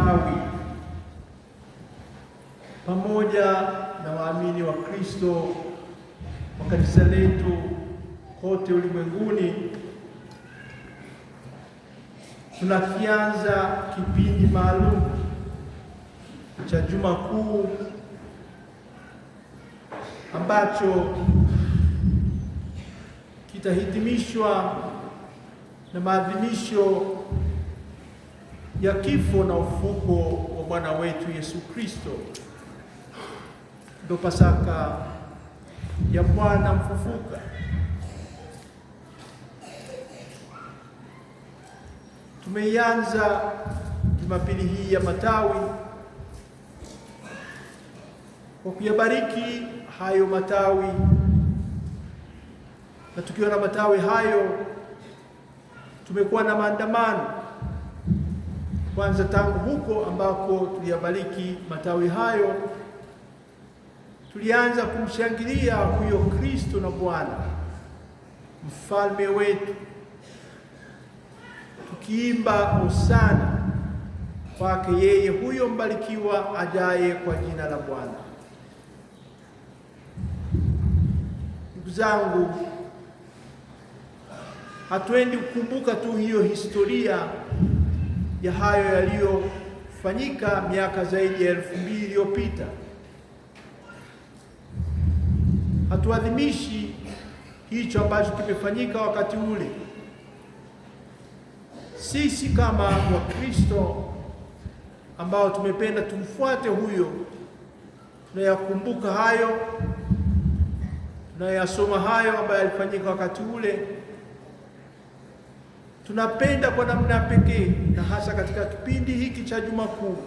matawi pamoja na waamini wa Kristo wa kanisa letu kote ulimwenguni, tunakianza kipindi maalum cha Juma Kuu ambacho kitahitimishwa na maadhimisho ya kifo na ufufuko wa Bwana wetu Yesu Kristo. Ndio Pasaka ya Bwana mfufuka. Tumeianza Jumapili hii ya matawi kwa kuyabariki hayo matawi, na tukiwa na matawi hayo tumekuwa na maandamano kwanza tangu huko ambako tuliyabariki matawi hayo. Tulianza kumshangilia huyo Kristo na Bwana mfalme wetu, tukiimba hosana kwake yeye huyo mbarikiwa ajaye kwa jina la Bwana. Ndugu zangu, hatuendi kukumbuka tu hiyo historia ya hayo yaliyofanyika miaka zaidi ya 2000 iliyopita. Hatuadhimishi hicho ambacho kimefanyika wakati ule. Sisi kama Wakristo ambao tumependa tumfuate huyo, tunayakumbuka hayo, tunayasoma hayo ambayo yalifanyika wakati ule. Tunapenda kwa namna pekee, na hasa katika kipindi hiki cha Juma Kuu,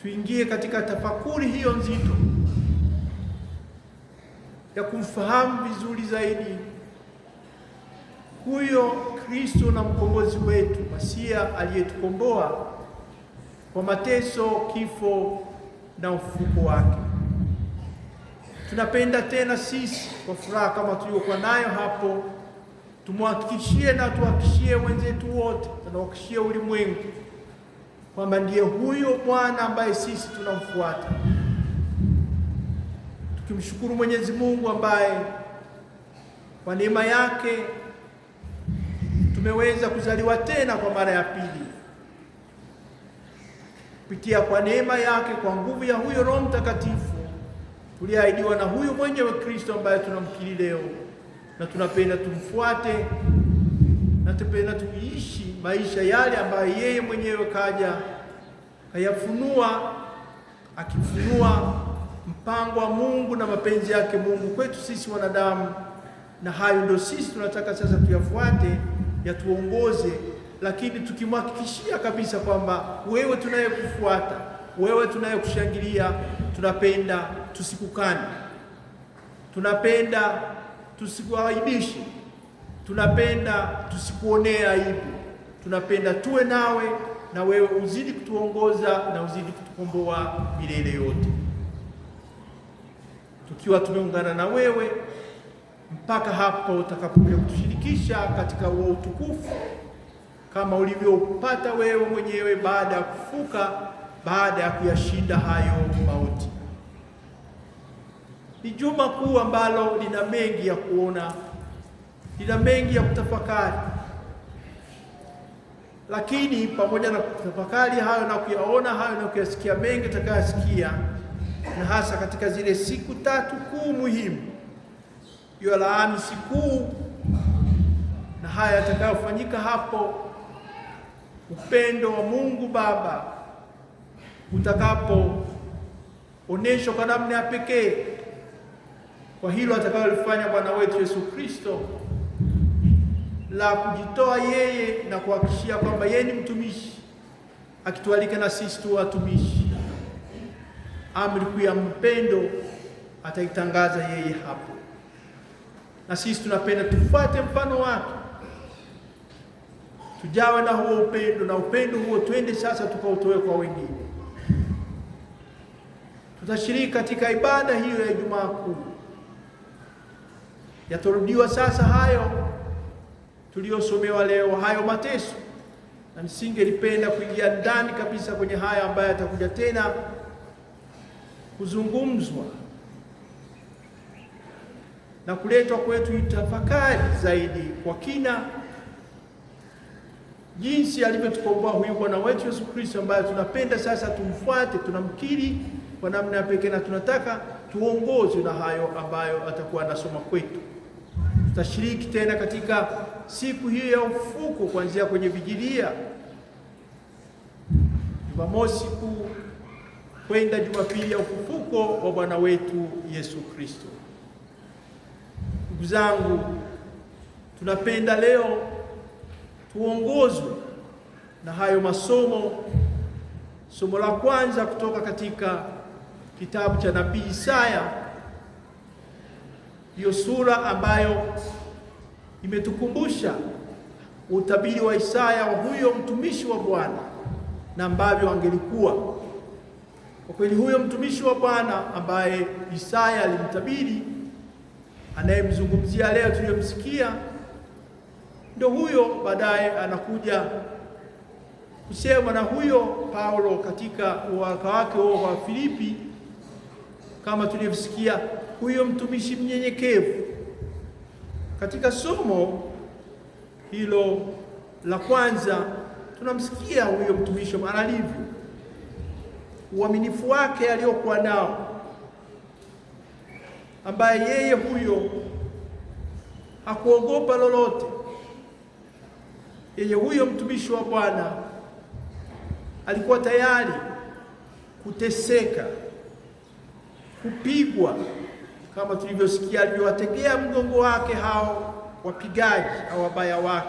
tuingie katika tafakuri hiyo nzito ya kumfahamu vizuri zaidi huyo Kristo na mkombozi wetu Masia aliyetukomboa kwa mateso, kifo na ufufuko wake. Tunapenda tena sisi kwa furaha kama tuliyokuwa nayo hapo tumhakikishie na tuhakikishie wenzetu wote, tunahakikishie ulimwengu kwamba ndiye huyo Bwana ambaye sisi tunamfuata, tukimshukuru Mwenyezi Mungu ambaye kwa neema yake tumeweza kuzaliwa tena kwa mara ya pili, kupitia kwa neema yake, kwa nguvu ya huyo Roho Mtakatifu tuliahidiwa na huyo mwenyewe Kristo ambaye tunamkiri leo, na tunapenda tumfuate na tupenda tuishi maisha yale ambayo yeye mwenyewe kaja kayafunua, akifunua mpango wa Mungu na mapenzi yake Mungu kwetu sisi wanadamu. Na hayo ndio sisi tunataka sasa tuyafuate, yatuongoze, lakini tukimhakikishia kabisa kwamba wewe tunayekufuata, wewe tunayekushangilia, tunapenda tusikukane, tunapenda tusikuaibishe, tunapenda tusikuonee aibu, tunapenda tuwe nawe na wewe uzidi kutuongoza na uzidi kutukomboa milele yote, tukiwa tumeungana na wewe mpaka hapo utakapokuja kutushirikisha katika huo utukufu kama ulivyopata wewe mwenyewe baada ya kufuka, baada ya kuyashinda hayo mauti. Ni Juma Kuu ambalo lina mengi ya kuona, lina mengi ya kutafakari, lakini pamoja na kutafakari hayo na kuyaona hayo na kuyasikia mengi tutakayosikia, na hasa katika zile siku 3 kuu muhimu, hiyo Alhamisi Kuu na haya yatakayofanyika hapo, upendo wa Mungu Baba utakapoonyeshwa kwa namna ya pekee kwa hilo atakayolifanya Bwana wetu Yesu Kristo la kujitoa yeye na kuhakikishia kwamba yeye ni mtumishi, akitualika na sisi tu watumishi. Amri kuu ya mpendo ataitangaza yeye hapo, na sisi tunapenda tufuate mfano wake, tujawe na huo upendo, na upendo huo twende sasa tukautoe kwa wengine. Tutashiriki katika ibada hiyo ya Ijumaa Kuu. Yatarudiwa sasa hayo tuliyosomewa leo, hayo mateso na nisingelipenda kuingia ndani kabisa kwenye haya ambayo atakuja tena kuzungumzwa na kuletwa kwetu tafakari zaidi kwa kina, jinsi alivyotukomboa huyu Bwana wetu Yesu Kristo, ambaye tunapenda sasa tumfuate, tunamkiri kwa namna ya pekee, na tunataka tuongozwe na hayo ambayo atakuwa anasoma kwetu. Tutashiriki tena katika siku hiyo ya ufufuko kuanzia kwenye Vigilia, Jumamosi Kuu kwenda Jumapili ya ufufuko wa Bwana wetu Yesu Kristo. Ndugu zangu, tunapenda leo tuongozwe na hayo masomo. Somo la kwanza kutoka katika kitabu cha nabii Isaya, hiyo sura ambayo imetukumbusha utabiri wa Isaya wa huyo mtumishi wa Bwana na ambavyo angelikuwa. Kwa kweli huyo mtumishi wa Bwana ambaye Isaya alimtabiri, anayemzungumzia leo tuliyomsikia, ndio huyo baadaye anakuja kusema na huyo Paulo katika waraka wake wa Filipi, kama tulivyosikia, huyo mtumishi mnyenyekevu. Katika somo hilo la kwanza tunamsikia huyo mtumishi alivyo, uaminifu wake aliokuwa nao, ambaye yeye huyo hakuogopa lolote. Yeye huyo mtumishi wa Bwana alikuwa tayari kuteseka, kupigwa, kama tulivyosikia alivyowategea mgongo wake hao wapigaji au wabaya wake,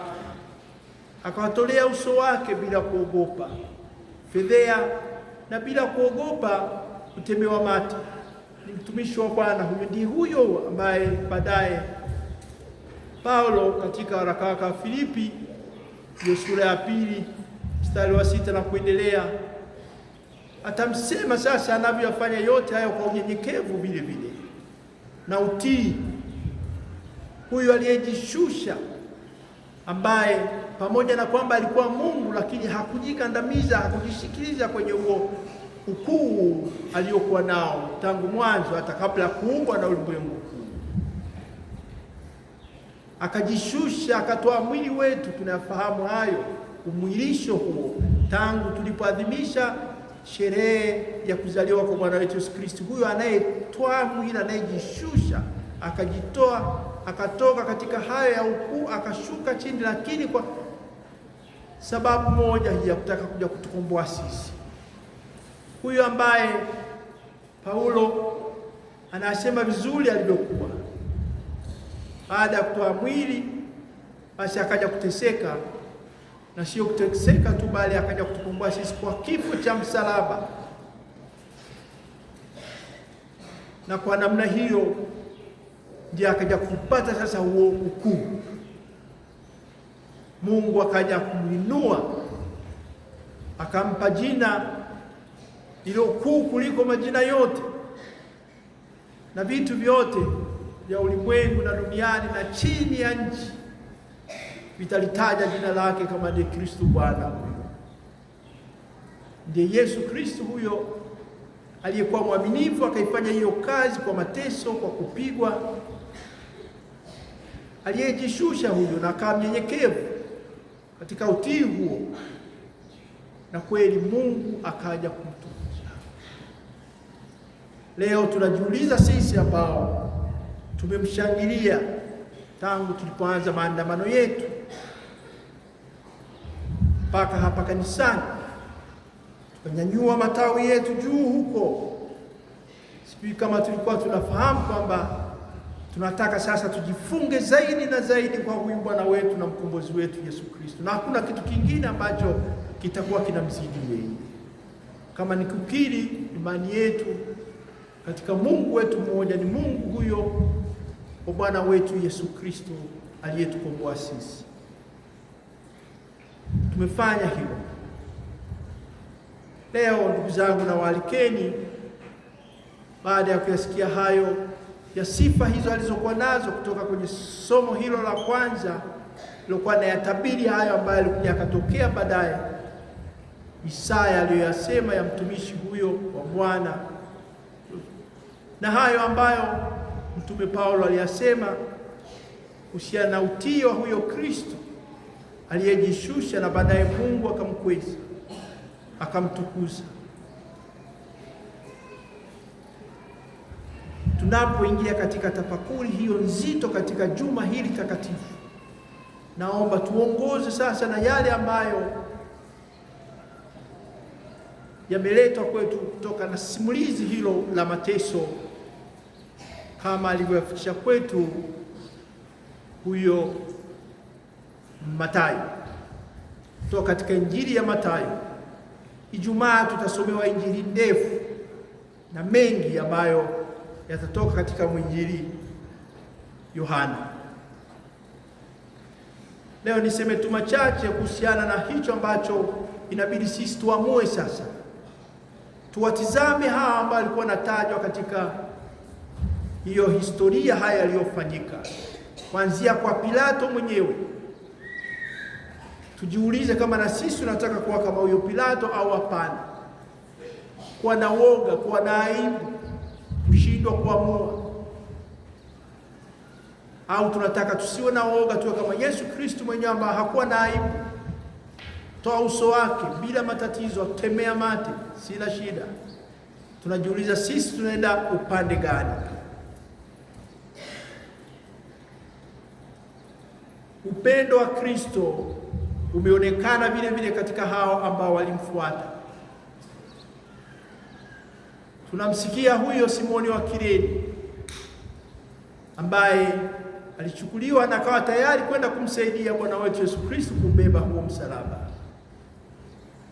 akawatolea uso wake bila kuogopa fedhea na bila kuogopa kutemewa mate. Ni mtumishi wa Bwana huyo, ndiye huyo ambaye baadaye Paulo katika waraka wake wa Filipi, hiyo sura ya 2 mstari wa 6 na kuendelea, atamsema sasa anavyofanya yote hayo kwa unyenyekevu vile vile na utii. Huyo aliyejishusha, ambaye pamoja na kwamba alikuwa Mungu lakini hakujikandamiza, hakujishikiliza kwenye huo ukuu aliokuwa nao tangu mwanzo, hata kabla ya kuumbwa na ulimwengu huu. Akajishusha, akatoa mwili wetu. Tunafahamu hayo, umwilisho huo, tangu tulipoadhimisha sherehe ya kuzaliwa kwa Bwana wetu Yesu Kristo. Huyo anayetoa mwili, anayejishusha, akajitoa, akatoka katika hayo ya ukuu, akashuka chini, lakini kwa sababu moja ya kutaka kuja kutukomboa sisi. Huyo ambaye Paulo anasema vizuri alivyokuwa, baada ya kutoa mwili basi akaja kuteseka, na sio kuteseka tu, bali akaja kutukomboa sisi kwa kifo cha msalaba. Na kwa namna hiyo ndiye akaja kupata sasa huo ukuu. Mungu akaja kumwinua, akampa jina ilo kuu kuliko majina yote, na vitu vyote vya ulimwengu na duniani na chini ya nchi vitalitaja jina lake, kama ndiye Kristo Bwana. Ndiye Yesu Kristo huyo aliyekuwa mwaminifu, akaifanya hiyo kazi kwa mateso, kwa kupigwa, aliyejishusha huyo na akawa mnyenyekevu katika utii huo, na kweli Mungu akaja kumtukuza. Leo tunajiuliza sisi ambao tumemshangilia tangu tulipoanza maandamano yetu mpaka hapa kanisani, tukanyanyua matawi yetu juu huko, sijui kama tulikuwa tunafahamu kwamba tunataka sasa tujifunge zaidi na zaidi kwa huyu Bwana wetu na mkombozi wetu Yesu Kristo, na hakuna kitu kingine ambacho kitakuwa kinamzidi yeye, kama ni kukiri imani yetu katika Mungu wetu mmoja, ni Mungu huyo wa Bwana wetu Yesu Kristo aliyetukomboa sisi. Tumefanya hivyo. Leo ndugu zangu, na waalikeni, baada ya kuyasikia hayo ya sifa hizo alizokuwa nazo kutoka kwenye somo hilo la kwanza lilokuwa na yatabiri hayo ambayo alikuja akatokea baadaye, Isaya aliyoyasema ya mtumishi huyo wa Bwana, na hayo ambayo Mtume Paulo aliyasema kuhusiana na utii wa huyo Kristo aliyejishusha na baadaye Mungu akamkweza akamtukuza. Tunapoingia katika tafakuri hiyo nzito katika juma hili takatifu, naomba tuongoze sasa na yale ambayo yameletwa kwetu kutoka na simulizi hilo la mateso, kama alivyoyafikisha kwetu huyo Mathayo, kutoka katika Injili ya Mathayo. Ijumaa tutasomewa injili ndefu na mengi ambayo yatatoka katika mwinjili Yohana. Leo niseme tu machache kuhusiana na hicho ambacho inabidi sisi tuamue sasa. Tuwatizame hawa ambao walikuwa natajwa katika hiyo historia, haya yaliyofanyika kuanzia kwa Pilato mwenyewe. Tujiulize kama na sisi tunataka kuwa kama huyo Pilato au hapana. Kuwa na woga, kuwa na aibu, kushindwa kuamua, au tunataka tusiwe na woga, tuwe kama Yesu Kristo mwenyewe ambaye hakuwa na aibu, toa uso wake bila matatizo, akemea mate, sina shida. Tunajiuliza sisi tunaenda upande gani? Upendo wa Kristo umeonekana vile vile katika hao ambao walimfuata. Tunamsikia huyo Simoni wa Kirene ambaye alichukuliwa na akawa tayari kwenda kumsaidia Bwana wetu Yesu Kristo kubeba huo msalaba.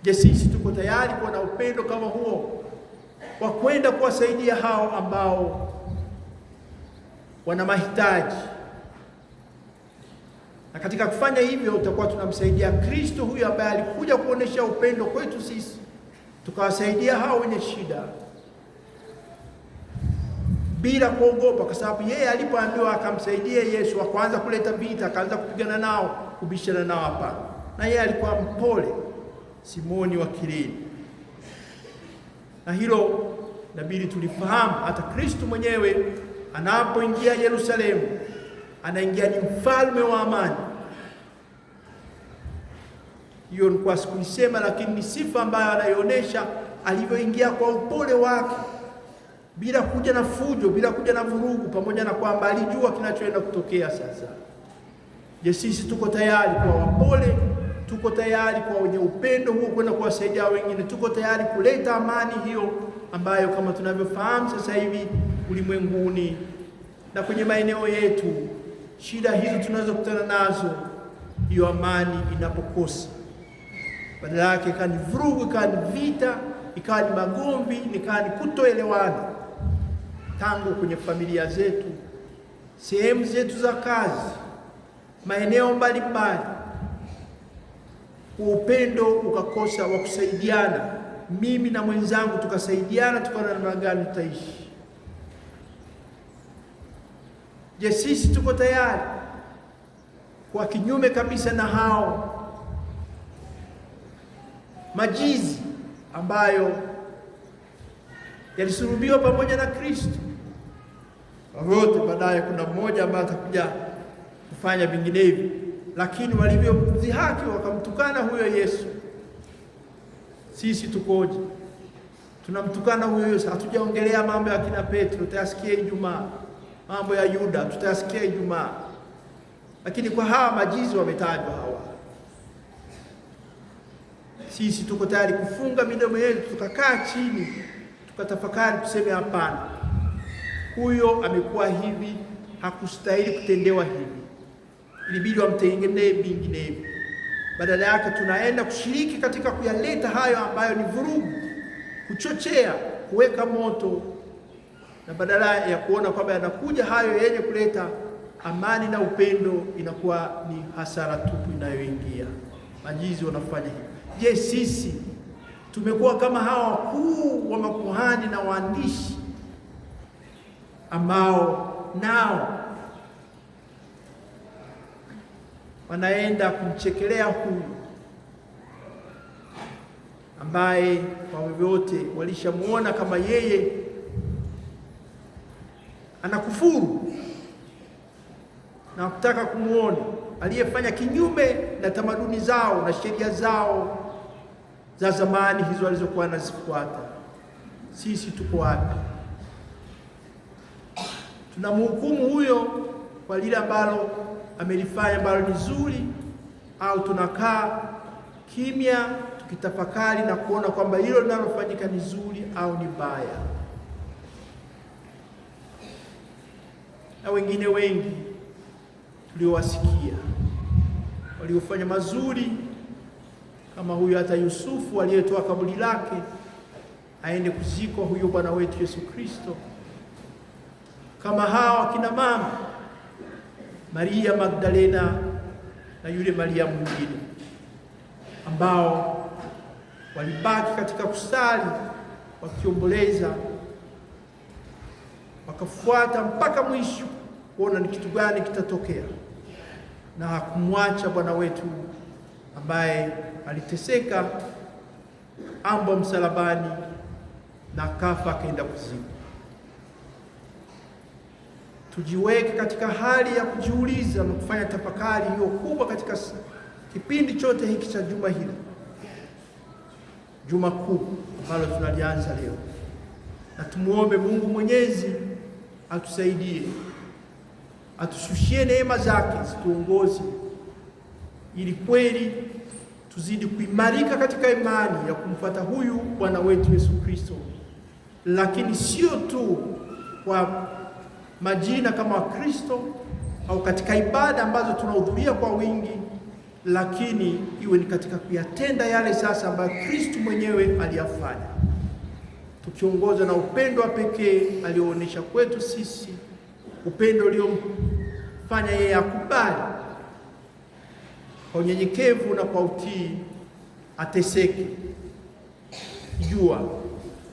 Je, sisi tuko tayari kuwa na upendo kama huo wa kwenda kuwasaidia hao ambao wana mahitaji? Na katika kufanya hivyo tutakuwa tunamsaidia Kristo huyu ambaye alikuja kuonesha upendo kwetu sisi, tukawasaidia hao wenye shida bila kuogopa, kwa sababu yeye alipoambiwa akamsaidia Yesu, akaanza kuleta vita, akaanza kupigana nao, kubishana nao, hapa. Na yeye alikuwa mpole, Simoni wa Kirene. Na hilo inabidi tulifahamu. Hata Kristo mwenyewe anapoingia Yerusalemu, anaingia ni mfalme wa amani. Hiyo ni kwa sikuisema, lakini ni sifa ambayo anaionyesha alivyoingia kwa upole wake, bila kuja na fujo, bila kuja na vurugu, pamoja na kwamba alijua kinachoenda kutokea sasa. Je, sisi tuko tayari kwa wapole? Tuko tayari kwa wenye upendo huo kwenda kuwasaidia wengine? Tuko tayari kuleta amani hiyo ambayo kama tunavyofahamu sasa hivi ulimwenguni na kwenye maeneo yetu, shida hizo tunazokutana nazo, hiyo amani inapokosa, badala yake ikawa ni vurugu, ikawa ni vita, ikawa ni magomvi, ikawa ni kutoelewana, tangu kwenye familia zetu, sehemu zetu za kazi, maeneo mbalimbali, upendo ukakosa wa kusaidiana, mimi na mwenzangu tukasaidiana, tukaona namna gani tutaishi. Je, sisi tuko tayari kwa kinyume kabisa na hao majizi ambayo yalisulubiwa pamoja na Kristo? Wote baadaye kuna mmoja ambaye atakuja kufanya vinginevyo, lakini walivyodhihaki wakamtukana huyo Yesu. Sisi tukoje? Tunamtukana huyo Yesu. Hatujaongelea mambo ya kina Petro, tutayasikia Ijumaa. Mambo ya Yuda tutayasikia Ijumaa. Lakini kwa hawa majizi wametajwa hawa, sisi tuko tayari kufunga midomo yetu, tukakaa chini, tukatafakari, tuseme hapana, huyo amekuwa hivi, hakustahili kutendewa hivi, ilibidi wamtengenee vinginevyo. Badala yake tunaenda kushiriki katika kuyaleta hayo ambayo ni vurugu, kuchochea, kuweka moto, na badala ya kuona kwamba yanakuja hayo yenye kuleta amani na upendo, inakuwa ni hasara tupu inayoingia. Majizi wanafanya hivi. Je, sisi tumekuwa kama hawa wakuu wa makuhani na waandishi ambao nao wanaenda kumchekelea huyu, ambaye kwa vyovyote walishamuona kama yeye anakufuru na kutaka kumuona, aliyefanya kinyume na tamaduni zao na sheria zao za zamani hizo alizokuwa anazifuata. Sisi tuko wapi? Tunamhukumu huyo kwa lile ambalo amelifanya ambalo ni zuri, au tunakaa kimya tukitafakari na kuona kwamba hilo linalofanyika ni zuri au ni baya? Na wengine wengi tuliowasikia waliofanya mazuri, kama huyu hata Yusufu aliyetoa kaburi lake aende kuzikwa huyo Bwana wetu Yesu Kristo, kama hawa kina mama Maria Magdalena na yule Maria mwingine ambao walibaki katika kusali wakiomboleza, wakafuata mpaka mwisho kuona ni kitu gani kitatokea, na hakumwacha Bwana wetu ambaye aliteseka amba msalabani na kafa akaenda kuzimu. Tujiweke katika hali ya kujiuliza na kufanya tafakari hiyo kubwa katika kipindi chote hiki cha juma hili, juma kuu ambalo tunalianza leo, na tumuombe Mungu Mwenyezi atusaidie, atushushie neema zake zituongoze, ili kweli tuzidi kuimarika katika imani ya kumfuata huyu Bwana wetu Yesu Kristo, lakini sio tu kwa majina kama Wakristo au katika ibada ambazo tunahudhuria kwa wingi, lakini iwe ni katika kuyatenda yale sasa ambayo Kristo mwenyewe aliyafanya, tukiongozwa na upendo wa pekee alioonyesha kwetu sisi, upendo uliomfanya yeye akubali kwa unyenyekevu na kwa utii ateseke, jua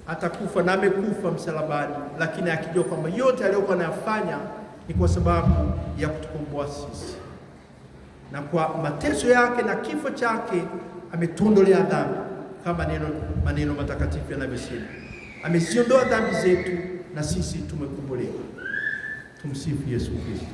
atakufa na amekufa msalabani, lakini akijua kwamba yote aliyokuwa anayafanya ni kwa sababu ya kutukomboa sisi, na kwa mateso yake na kifo chake ametuondolea dhambi, kama maneno matakatifu yanavyosema, ameziondoa dhambi zetu na sisi tumekombolewa. Tumsifu Yesu Kristo.